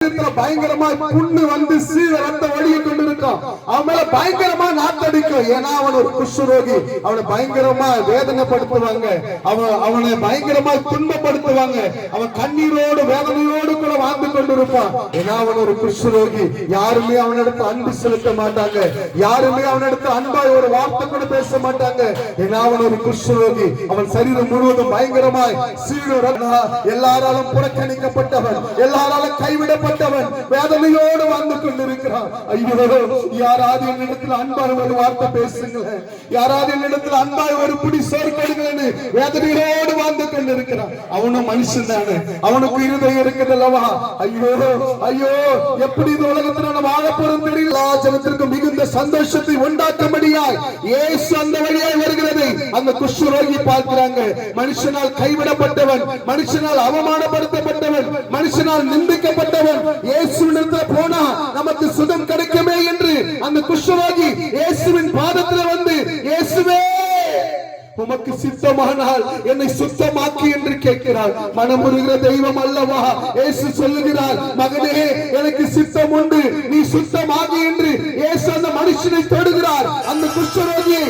பயங்கரமா புண்ணு வந்து சீர ரத்த வழியை கொண்டிருக்கான். அவன் மேல பயங்கரமா நாத்தடிக்கும். ஏன்னா அவன் ஒரு குஷ்டரோகி. அவனை பயங்கரமா வேதனைப்படுத்துவாங்க. அவனை பயங்கரமா துன்பப்படுத்துவாங்க. அவன் கண்ணீரோடு வேதனையோடு கூட வாழ்ந்து கொண்டிருப்பான். ஏன்னா அவன் ஒரு குஷ்டரோகி. யாருமே அவனிடத்து அன்பு செலுத்த மாட்டாங்க. யாருமே அவனிடத்து அன்பாய் ஒரு வார்த்தை கூட பேச மாட்டாங்க. ஏன்னா அவன் ஒரு குஷ்டரோகி. அவன் சரீரம் முழுவதும் பயங்கரமாய் சீர எல்லாராலும் புறக்கணிக்கப்பட்டவன், எல்லாராலும் கைவிடப்பட்டவன், வேதனையோடு வாழ்ந்து கொண்டிருக்கிறான். ஐயோ, யாராவது என்னிடத்தில் அன்பாய் ஒரு வார்த்தை பேசுங்களேன், யாராவது என்னிடத்தில் அன்பாய் ஒரு புடி சோறு கொடுங்களேன்னு வேதனையோடு வாழ்ந்து கொண்டிருக்கிறான். அவனும் மனுஷன் தானே, அவனுக்கு இருதயம் இருக்குது அல்லவா? ஐயோ ஐயோ, எப்படி இந்த உலகத்தில் நம்ம வாழ போறோம் தெரியல. ஜனத்திற்கு மிகுந்த சந்தோஷத்தை உண்டாக்கும்படியாய் இயேசு அந்த வழியாய் வருகிறது. அந்த குஷ்டரோகி பார்க்கிறாங்க. மனுஷனால் கைவிடப்பட்டவன், மனுஷனால் அவமானப்படுத்தப்பட்டவன், மனுஷனால் நிந்திக்கப்பட்டவன் இயேசுவினிடத்தில் போனா நமக்கு சுகம் கிடைக்குமே என்று அந்த குஷ்டரோகி இயேசுவின் பாதத்தில் வந்து, இயேசுவே உமக்கு சித்தமானால் என்னை சுத்தமாக்கி என்று கேட்கிறார். மனமுருகிற தெய்வம் அல்லவா? இயேசு சொல்லுகிறார், மகனே எனக்கு சித்தம் உண்டு, நீ சுத்தமாகி என்று இயேசு அந்த மனுஷனை தொடுகிறார். அந்த குஷ்டரோகியை